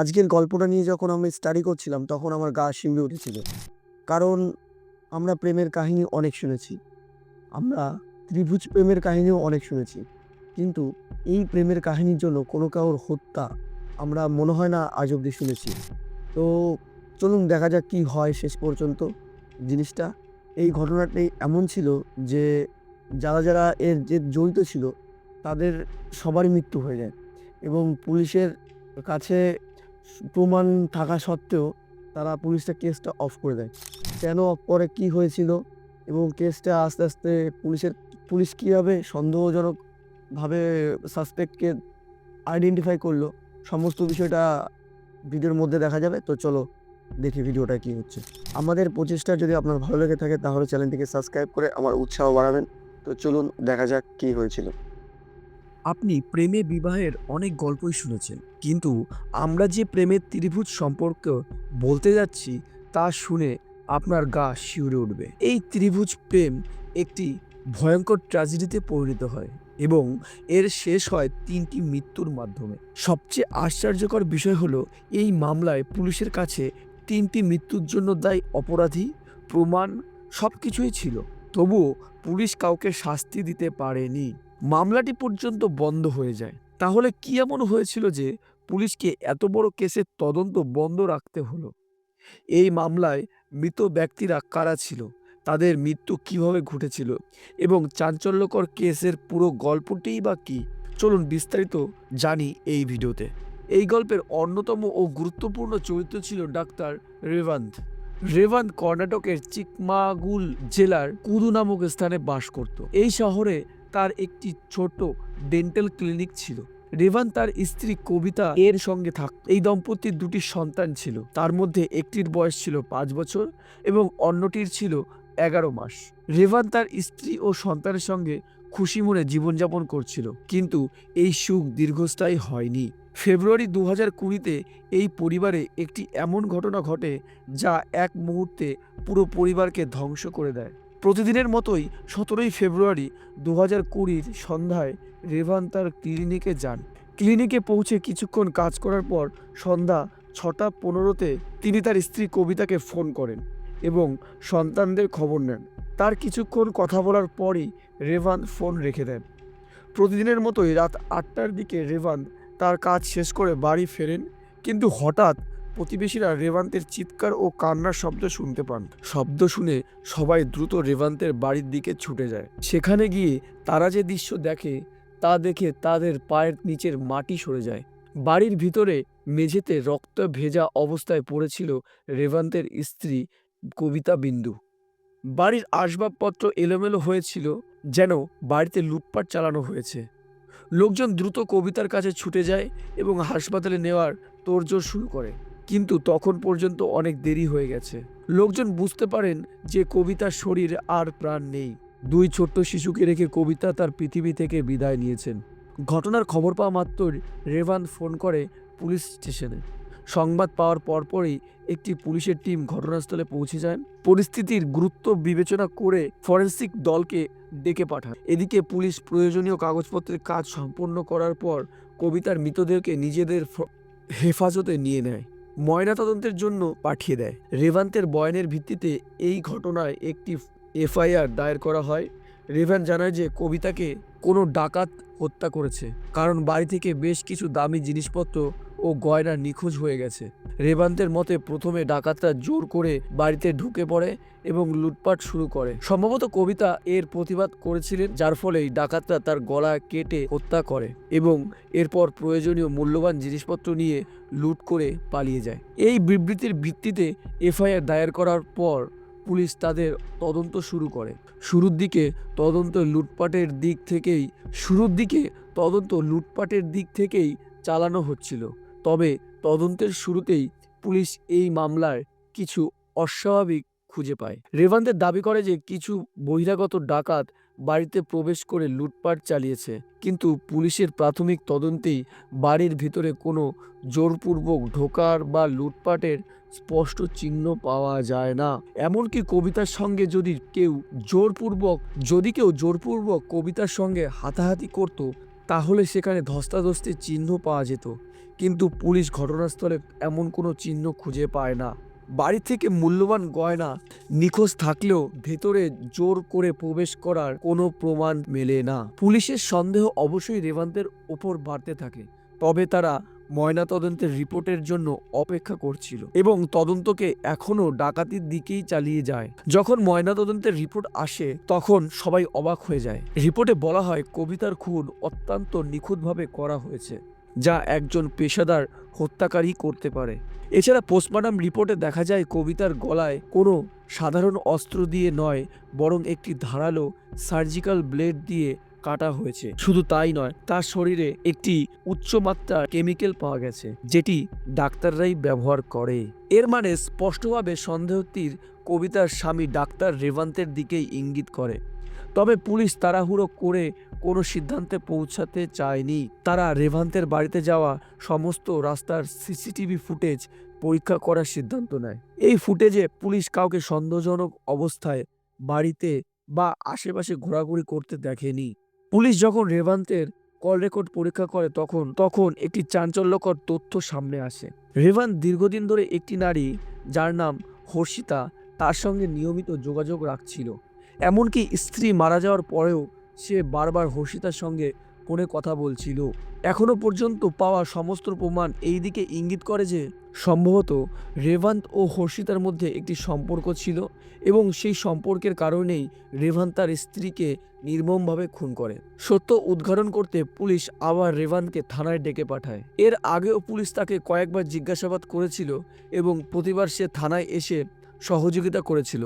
আজকের গল্পটা নিয়ে যখন আমি স্টাডি করছিলাম তখন আমার গা শিউরে উঠেছিল। কারণ আমরা প্রেমের কাহিনী অনেক শুনেছি। আমরা ত্রিভুজ প্রেমের কাহিনীও অনেক শুনেছি। কিন্তু এই প্রেমের কাহিনীর জন্য কোনো কারোর হত্যা আমরা মনে হয় না আজ অব্দি শুনেছি। তো চলুন দেখা যাক কি হয় শেষ পর্যন্ত জিনিসটা। এই ঘটনাটি এমন ছিল যে যারা এর যে জড়িত ছিল তাদের সবারই মৃত্যু হয়ে যায় এবং পুলিশের কাছে প্রমাণ থাকা সত্ত্বেও তারা পুলিশটা কেসটা অফ করে দেয়। কেন অফ করে, কি হয়েছিল এবং কেসটা আস্তে, আস্তে পুলিশ কীভাবে সন্দেহজনকভাবে সাসপেক্টকে আইডেন্টিফাই করলো, সমস্ত বিষয়টা ভিডিওর মধ্যে দেখা যাবে। তো চলো দেখি ভিডিওটা কি হচ্ছে। আমাদের প্রচেষ্টা যদি আপনার ভালো লেগে থাকে তাহলে চ্যানেলটিকে সাবস্ক্রাইব করে আমার উৎসাহ বাড়াবেন। তো চলুন দেখা যাক কি হয়েছিল। আপনি প্রেমে বিবাহের অনেক গল্পই শুনেছেন, কিন্তু আমরা যে প্রেমের ত্রিভুজ সম্পর্ক বলতে যাচ্ছি তা শুনে আপনার গা শিউরে উঠবে। এই ত্রিভুজ প্রেম একটি ভয়ঙ্কর ট্র্যাজেডিতে পরিণত হয় এবং এর শেষ হয় ৩টি মৃত্যুর মাধ্যমে। সবচেয়ে আশ্চর্যকর বিষয় হলো, এই মামলায় পুলিশের কাছে ৩টি মৃত্যুর জন্য দায়ী অপরাধী, প্রমাণ সবকিছুই ছিল। তবুও পুলিশ কাউকে শাস্তি দিতে পারেনি। মামলাটি পর্যন্ত বন্ধ হয়ে যায়। তাহলে কি এমন হয়েছিল যে পুলিশকে এত বড় কেসের তদন্ত বন্ধ রাখতে হলো? এই মামলায় মৃত ব্যক্তিরা কারা ছিল, তাদের মৃত্যু কিভাবে ঘটেছিল এবং চাঞ্চল্যকর কেসের পুরো গল্পটিই বা কী? চলুন বিস্তারিত জানি এই ভিডিওতে। এই গল্পের অন্যতম ও গুরুত্বপূর্ণ চরিত্র ছিল ডাক্তার রেভান্ত। রেভান্ত কর্ণাটকের চিকমাগুল জেলার কুদু নামক স্থানে বাস করত। এই শহরে তার একটি ছোট ডেন্টাল ক্লিনিক ছিল। রেভান তার স্ত্রী কবিতা এর সঙ্গে থাকত। এই দম্পতির দুটি সন্তান ছিল, তার মধ্যে একটির বয়স ছিল ৫ বছর এবং অন্যটির ছিল ১১ মাস। রেভান তার স্ত্রী ও সন্তানের সঙ্গে খুশি মনে জীবনযাপন করছিল, কিন্তু এই সুখ দীর্ঘস্থায়ী হয়নি। ফেব্রুয়ারি ২০২০-তে এই পরিবারে একটি এমন ঘটনা ঘটে যা এক মুহূর্তে পুরো পরিবারকে ধ্বংস করে দেয়। প্রতিদিনের মতোই ১৭ই ফেব্রুয়ারি ২০২০ সন্ধ্যায় রেভান তার ক্লিনিকে যান। ক্লিনিকে পৌঁছে কিছুক্ষণ কাজ করার পর সন্ধ্যা ৬টা ১৫তে তিনি তার স্ত্রী কবিতাকে ফোন করেন এবং সন্তানদের খবর নেন। তার কিছুক্ষণ কথা বলার পরই রেভান ফোন রেখে দেন। প্রতিদিনের মতোই রাত ৮টার দিকে রেভান তার কাজ শেষ করে বাড়ি ফেরেন, কিন্তু হঠাৎ প্রতিবেশীরা রেভান্তের চিৎকার ও কান্নার শব্দ শুনতে পান। শব্দ শুনে সবাই দ্রুত রেভান্তের বাড়ির দিকে ছুটে যায়। সেখানে গিয়ে তারা যে দৃশ্য দেখে তা দেখে তাদের পায়ের নিচের মাটি সরে যায়। বাড়ির ভিতরে মেঝেতে রক্ত ভেজা অবস্থায় পড়েছিল রেভান্তের স্ত্রী কবিতা বিন্দু। বাড়ির আসবাবপত্র এলোমেলো হয়েছিল, যেন বাড়িতে লুটপাট চালানো হয়েছে। লোকজন দ্রুত কবিতার কাছে ছুটে যায় এবং হাসপাতালে নেওয়ার তোড়জোড় শুরু করে, কিন্তু তখন পর্যন্ত অনেক দেরি হয়ে গেছে। লোকজন বুঝতে পারেন যে কবিতার শরীর আর প্রাণ নেই। দুই ছোট্ট শিশুকে রেখে কবিতা তার পৃথিবী থেকে বিদায় নিয়েছেন। ঘটনার খবর পাওয়া মাত্রই রেভান ফোন করে পুলিশ স্টেশনে। সংবাদ পাওয়ার পরপরই একটি পুলিশের টিম ঘটনাস্থলে পৌঁছে যান। পরিস্থিতির গুরুত্ব বিবেচনা করে ফরেনসিক দলকে ডেকে পাঠান। এদিকে পুলিশ প্রয়োজনীয় কাগজপত্রের কাজ সম্পন্ন করার পর কবিতার মৃতদেহকে নিজেদের হেফাজতে নিয়ে নেয়, ময়নাতদন্তের জন্য পাঠিয়ে দেয়। রেভান্তের বয়ানের ভিত্তিতে এই ঘটনায় একটি এফআইআর দায়ের করা হয়। রেভান জানায় যে কবিতাকে কোনো ডাকাত হত্যা করেছে, কারণ বাড়ি থেকে বেশ কিছু দামি জিনিসপত্র ও গয়না নিখোঁজ হয়ে গেছে। রেভান্তের মতে প্রথমে ডাকাতরা জোর করে বাড়িতে ঢুকে পড়ে এবং লুটপাট শুরু করে। সম্ভবত কবিতা এর প্রতিবাদ করেছিলেন, যার ফলেই ডাকাতরা তার গলা কেটে হত্যা করে এবং এরপর প্রয়োজনীয় মূল্যবান জিনিসপত্র নিয়ে লুট করে পালিয়ে যায়। এই বিবৃতির ভিত্তিতে এফআইআর দায়ের করার পর পুলিশ তাদের তদন্ত শুরু করে। শুরুর দিকে তদন্ত লুটপাটের দিক থেকেই চালানো হচ্ছিল, তবে তদন্তের শুরুতেই পুলিশ এই মামলায় কিছু অস্বাভাবিক খুঁজে পায়। রেভান্তের দাবি করে যে কিছু বহিরাগত ডাকাত বাড়িতে প্রবেশ করে লুটপাট চালিয়েছে, কিন্তু পুলিশের প্রাথমিক তদন্তেই বাড়ির ভিতরে কোনো জোরপূর্বক ঢোকার বা লুটপাটের স্পষ্ট চিহ্ন পাওয়া যায় না। এমনকি কবিতার সঙ্গে যদি কেউ জোরপূর্বক কবিতার সঙ্গে হাতাহাতি করত, তাহলে সেখানে ধস্তাধস্তির চিহ্ন পাওয়া যেত, কিন্তু পুলিশ ঘটনাস্থলে এমন কোনো চিহ্ন খুঁজে পায় না। বাড়ি থেকে মূল্যবান গয়না নিখোঁজ থাকলেও ভেতরে জোর করে প্রবেশ করার কোনো প্রমাণ মেলে না। পুলিশের সন্দেহ অবশ্যই রেভান্তের ওপর বাড়তে থাকে, তবে তারা ময়নাতদন্তের রিপোর্টের জন্য অপেক্ষা করছিল এবং তদন্তকে এখনও ডাকাতির দিকেই চালিয়ে যায়। যখন ময়নাতদন্তের রিপোর্ট আসে তখন সবাই অবাক হয়ে যায়। রিপোর্টে বলা হয় কবিতার খুন অত্যন্ত নিখুঁতভাবে করা হয়েছে, যা একজন পেশাদার হত্যাকারী করতে পারে। এছাড়া পোস্টমর্টম রিপোর্টে দেখা যায় কবিতার গলায় কোনো সাধারণ অস্ত্র দিয়ে নয়, বরং একটি ধারালো সার্জিক্যাল ব্লেড দিয়ে কাটা হয়েছে। শুধু তাই নয়, তার শরীরে একটি উচ্চমাত্রার কেমিক্যাল পাওয়া গেছে, যেটি ডাক্তাররাই ব্যবহার করে। এর মানে স্পষ্টভাবে সন্দেহ তীর কবিতার স্বামী ডাক্তার রেভান্তের দিকেই ইঙ্গিত করে। তবে পুলিশ তাড়াহুড়ো করে কোনো সিদ্ধান্তে পৌঁছাতে চায়নি। তারা রেভান্তের বাড়িতে যাওয়া সমস্ত রাস্তার সিসিটিভি ফুটেজ পরীক্ষা করার সিদ্ধান্ত নেয়। এই ফুটেজে পুলিশ কাউকে সন্দেহজনক অবস্থায় বাড়িতে বা আশেপাশে ঘোরাঘুরি করতে দেখেনি। পুলিশ যখন রেভান্তের কল রেকর্ড পরীক্ষা করে তখন একটি চাঞ্চল্যকর তথ্য সামনে আসে। রেভান্ত দীর্ঘদিন ধরে একটি নারী, যার নাম হর্ষিতা, তার সঙ্গে নিয়মিত যোগাযোগ রাখছিল। এমনকি স্ত্রী মারা যাওয়ার পরেও সে বারবার হর্ষিতার সঙ্গে ফোনে কথা বলছিল। এখনো পর্যন্ত পাওয়া সমস্ত প্রমাণ এই দিকে ইঙ্গিত করে যে সম্ভবত রেভান্ত ও হর্ষিতার মধ্যে একটি সম্পর্ক ছিল এবং সেই সম্পর্কের কারণেই রেভান্ত তার স্ত্রীকে নির্মমভাবে খুন করে। সত্য উদ্ঘাটন করতে পুলিশ আবার রেভান্তকে থানায় ডেকে পাঠায়। এর আগেও পুলিশ তাকে কয়েকবার জিজ্ঞাসাবাদ করেছিল এবং প্রতিবার সে থানায় এসে সহযোগিতা করেছিল,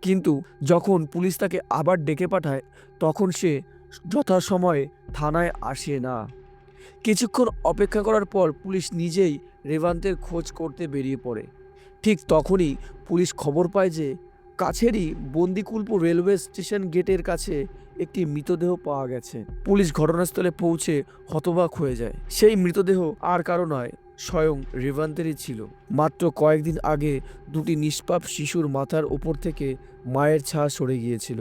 কিন্তু যখন পুলিশ তাকে আবার ডেকে পাঠায় তখন সে যথাসময়ে থানায় আসে না। কিছুক্ষণ অপেক্ষা করার পর পুলিশ নিজেই রেভান্তের খোঁজ করতে বেরিয়ে পড়ে। ঠিক তখনই পুলিশ খবর পায় যে কাছেরই বন্দিকুলপুর রেলওয়ে স্টেশন গেটের কাছে একটি মৃতদেহ পাওয়া গেছে। পুলিশ ঘটনাস্থলে পৌঁছে হতবাক হয়ে যায়। সেই মৃতদেহ আর কারো নয়, স্বয়ং রেভান্তেরই ছিল। মাত্র কয়েকদিন আগে দুটি নিষ্পাপ শিশুর মাথার উপর থেকে মায়ের ছায়া সরে গিয়েছিল।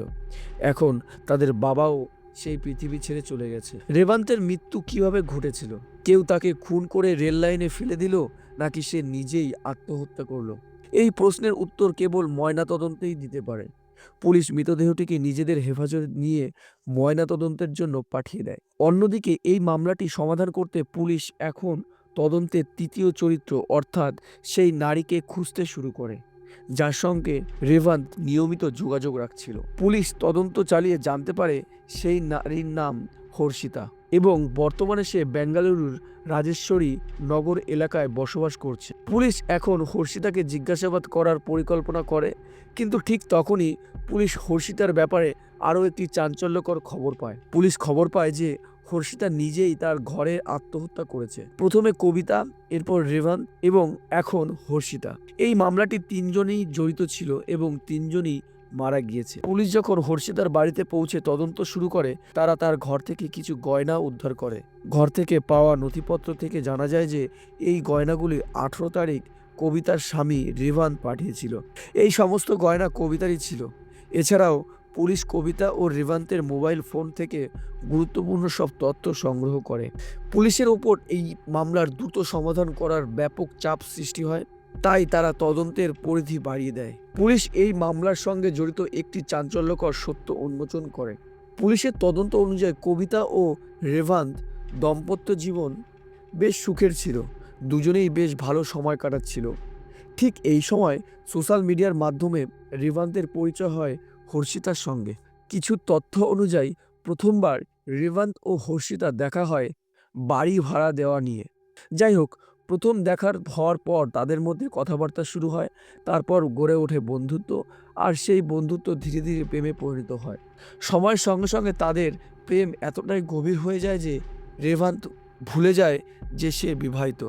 এখন তাদের বাবাও সেই পৃথিবী ছেড়ে চলে গেছে। রেভান্তের মৃত্যু কিভাবে ঘটেছিল? কেউ তাকে খুন করে রেল লাইনে ফেলে দিল, নাকি সে নিজেই আত্মহত্যা করলো? এই প্রশ্নের উত্তর কেবল ময়নাতদন্তেই দিতে পারে। পুলিশ মৃতদেহটিকে নিজেদের হেফাজতে নিয়ে ময়নাতদন্তের জন্য পাঠিয়ে দেয়। অন্যদিকে এই মামলাটি সমাধান করতে পুলিশ এখন তদন্তের তৃতীয় চরিত্র অর্থাৎ সেই নারীকে খুঁজতে শুরু করে, যার সঙ্গে রেভান্ত নিয়মিত যোগাযোগ রাখছিল। পুলিশ তদন্ত চালিয়ে জানতে পারে সেই নারীর নাম হর্ষিতা এবং বর্তমানে সে বেঙ্গালুরুর রাজেশ্বরী নগর এলাকায় বসবাস করছে। পুলিশ এখন হর্ষিতাকে জিজ্ঞাসাবাদ করার পরিকল্পনা করে, কিন্তু ঠিক তখনই পুলিশ হর্ষিতার ব্যাপারে আরও একটি চাঞ্চল্যকর খবর পায়। পুলিশ খবর পায় যে হর্ষিতা নিজেই তার ঘরে আত্মহত্যা করেছে। প্রথমে কবিতা, এরপর রেভান্ত এবং এখন হর্ষিতা। এই মামলাটি তিনজনই জড়িত ছিল এবং তিনজনই মারা গিয়েছে। পুলিশ যখন হর্ষিতার বাড়িতে পৌঁছে তদন্ত শুরু করে, তারা তার ঘর থেকে কিছু গয়না উদ্ধার করে। ঘর থেকে পাওয়া নথিপত্র থেকে জানা যায় যে এই গয়নাগুলি 18 তারিখ কবিতার স্বামী রেভান্ত পাঠিয়েছিল। এই সমস্ত গয়না কবিতারই ছিল। এছাড়াও পুলিশ কবিতা ও রেভান্তের মোবাইল ফোন থেকে গুরুত্বপূর্ণ সব তথ্য সংগ্রহ করে। পুলিশের ওপর এই মামলার দ্রুত সমাধান করার ব্যাপক চাপ সৃষ্টি হয়, তাই তারা তদন্তের পরিধি বাড়িয়ে দেয়। পুলিশ এই মামলার সঙ্গে জড়িত একটি চাঞ্চল্যকর সত্য উন্মোচন করে। পুলিশের তদন্ত অনুযায়ী কবিতা ও রেভান্ত দাম্পত্য জীবন বেশ সুখের ছিল, দুজনেই বেশ ভালো সময় কাটাচ্ছিল। ঠিক এই সময় সোশ্যাল মিডিয়ার মাধ্যমে রেভান্তের পরিচয় হয় হর্ষিতার সঙ্গে। কিছু তথ্য অনুযায়ী প্রথমবার রেভান্ত ও হর্ষিতা দেখা হয় বাড়ি ভাড়া দেওয়া নিয়ে। যাই হোক, প্রথম দেখার হওয়ার পর তাদের মধ্যে কথাবার্তা শুরু হয়, তারপর গড়ে ওঠে বন্ধুত্ব, আর সেই বন্ধুত্ব ধীরে ধীরে প্রেমে পরিণত হয়। সময়ের সঙ্গে সঙ্গে তাদের প্রেম এতটাই গভীর হয়ে যায় যে রেভান্ত ভুলে যায় যে সে বিবাহিত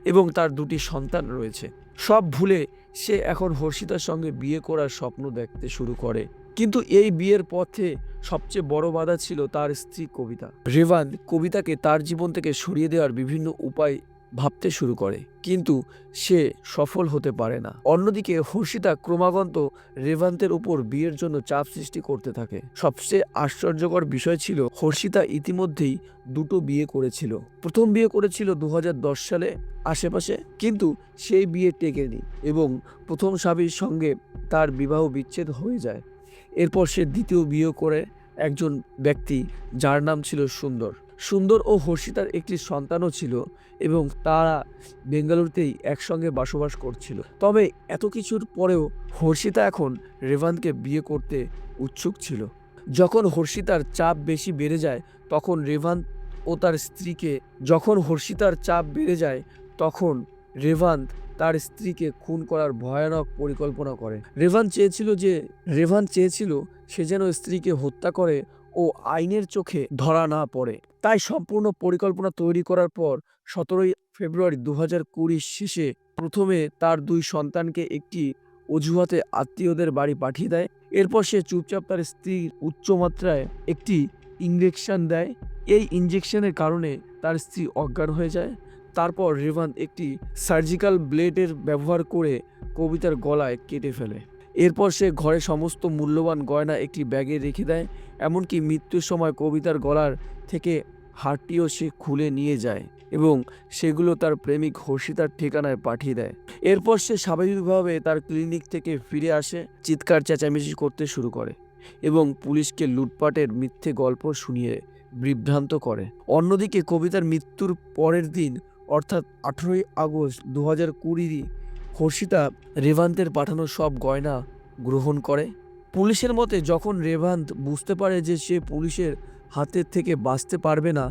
এবং তার দুটি সন্তান রয়েছে। সব ভুলে সে এখন হর্ষিতার সঙ্গে বিয়ে করার স্বপ্ন দেখতে শুরু করে। কিন্তু এই বিয়ের পথে সবচেয়ে বড় বাধা ছিল তার স্ত্রী কবিতা। রেভান্ত কবিতাকে তার জীবন থেকে সরিয়ে দেওয়ার বিভিন্ন উপায় ভাবতে শুরু করে, কিন্তু সে সফল হতে পারে না। অন্যদিকে হর্ষিতা ক্রমাগত রেভান্তের উপর বিয়ের জন্য চাপ সৃষ্টি করতে থাকে। সবচেয়ে আশ্চর্যকর বিষয় ছিল হর্ষিতা ইতিমধ্যেই দুটো বিয়ে করেছিল। প্রথম বিয়ে করেছিল 2010 সালে আশেপাশে, কিন্তু সেই বিয়ে টেকেনি এবং প্রথম স্বামীর সঙ্গে তার বিবাহ বিচ্ছেদ হয়ে যায়। এরপর সে দ্বিতীয় বিয়ে করে একজন ব্যক্তি, যার নাম ছিল সুন্দর। সুন্দর ও হর্ষিতার একটি সন্তানও ছিল এবং তারা বেঙ্গালুরুতেই একসঙ্গে বসবাস করছিল। তবে এত কিছুর পরেও হর্ষিতা এখন রেভান্তকে বিয়ে করতে উৎসুক ছিল। যখন হর্ষিতার চাপ বেশি বেড়ে যায় তখন রেভান্ত ও তার স্ত্রীকে রেভান্ত তার স্ত্রীকে খুন করার ভয়ানক পরিকল্পনা করে। রেভান্ত চেয়েছিল সে যেন স্ত্রীকে হত্যা করে ও আইনের চোখে ধরা না পড়ে। তাই সম্পূর্ণ পরিকল্পনা তৈরি করার পর 17 ফেব্রুয়ারি 2020 শেষে প্রথমে তার 2 সন্তানকে একটি অজুহাতে আত্মীয়দের বাড়ি পাঠিয়ে দেয়। এরপর সে চুপচাপ তার স্ত্রীর উচ্চমাত্রায় একটি ইঞ্জেকশন দেয়। এই ইঞ্জেকশনের কারণে তার স্ত্রী অজ্ঞান হয়ে যায়। তারপর রেভান্ত একটি সার্জিক্যাল ব্লেডের ব্যবহার করে কবিতার গলায় কেটে ফেলে। এরপর সে ঘরে সমস্ত মূল্যবান গয়না একটি ব্যাগে রেখে দেয়। এমনকি মৃত্যুর সময় কবিতার গলার থেকে হারটিও সে খুলে নিয়ে যায় এবং সেগুলো তার প্রেমিক হর্ষিতার ঠিকানায় পাঠিয়ে দেয়। এরপর সে স্বাভাবিকভাবে তার ক্লিনিক থেকে ফিরে আসে, চিৎকার চেঁচামেচি করতে শুরু করে এবং পুলিশকে লুটপাটের মিথ্যে গল্প শুনিয়ে বিভ্রান্ত করে। অন্যদিকে কবিতার মৃত্যুর পরের দিন অর্থাৎ 18 আগস্ট 2020 হর্ষিতা রেভান্তের পাঠানো সব গয়না গ্রহণ করে। পুলিশের মতে যখন রেভান্ত বুঝতে পারে যে সে পুলিশের হাতের থেকে বাঁচতে পারবে না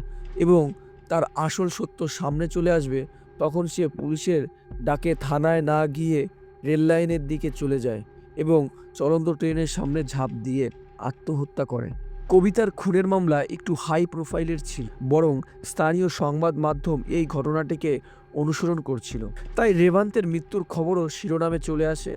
এবং তার আসল সত্য সামনে চলে আসবে, তখন সে পুলিশের ডাকে থানায় না গিয়ে রেল লাইনের দিকে চলে যায় এবং চলন্ত ট্রেনের সামনে ঝাঁপ দিয়ে আত্মহত্যা করে। কবিতার খুনের মামলা একটু হাই প্রোফাইলের ছিল, বরং স্থানীয় সংবাদ মাধ্যম এই ঘটনাটিকে অনুসরণ করছিল। তাই রেভান্তের মৃত্যুর খবরও শিরোনামে চলে আসে।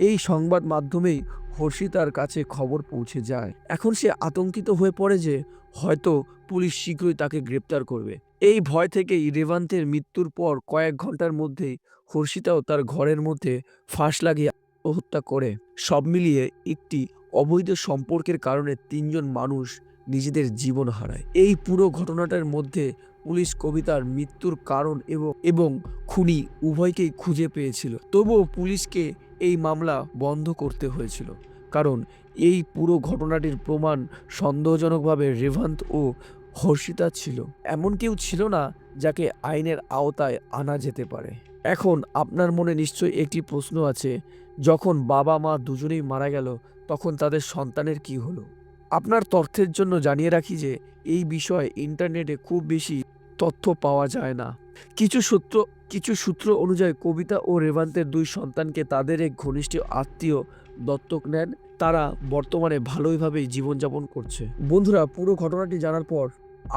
এই সংবাদ মাধ্যমেই হর্ষিতার কাছে খবর পৌঁছে যায়। এখন সে আতঙ্কিত হয়ে পড়ে যে হয়তো পুলিশ শীঘ্রই তাকে গ্রেপ্তার করবে। এই ভয় থেকেই রেভান্তের মৃত্যুর পর কয়েক ঘন্টার মধ্যেই হর্ষিতাও তার ঘরের মধ্যে ফাঁস লাগিয়ে আত্মহত্যা করে। সব মিলিয়ে একটি অবৈধ সম্পর্কের কারণে 3 জন মানুষ নিজেদের জীবন হারায়। এই পুরো ঘটনাটার মধ্যে পুলিশ কবিতার মৃত্যুর কারণ এবং খুনি উভয়কেই খুঁজে পেয়েছিল। তবুও পুলিশকে এই মামলা বন্ধ করতে হয়েছিল, কারণ এই পুরো ঘটনাটির প্রমাণ সন্দেহজনকভাবে রেভান্ত ও হর্ষিতা ছিল। এমন কেউ ছিল না যাকে আইনের আওতায় আনা যেতে পারে। এখন আপনার মনে নিশ্চয়ই একটি প্রশ্ন আছে, যখন বাবা মা দুজনেই মারা গেল তখন তাদের সন্তানের কি হলো? আপনার তথ্যের জন্য জানিয়ে রাখি যে এই বিষয়ে ইন্টারনেটে খুব বেশি তথ্য পাওয়া যায় না। কিছু সূত্র অনুযায়ী কবিতা ও রেভান্তের 2 সন্তানকে তাদের এক ঘনিষ্ঠ আত্মীয় দত্তক নেন। তারা বর্তমানে ভালোইভাবেই জীবনযাপন করছে। বন্ধুরা, পুরো ঘটনাটি জানার পর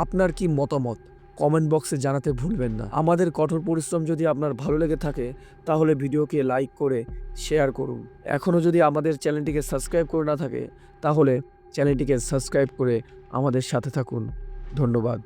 আপনার কি মতামত কমেন্ট বক্সে জানাতে ভুলবেন না। আমাদের কঠোর পরিশ্রম যদি আপনার ভালো লেগে থাকে তাহলে ভিডিওকে লাইক করে শেয়ার করুন। এখনও যদি আমাদের চ্যানেলটিকে সাবস্ক্রাইব করে না থাকে তাহলে চ্যানেলটিকে সাবস্ক্রাইব করে আমাদের সাথে থাকুন। ধন্যবাদ।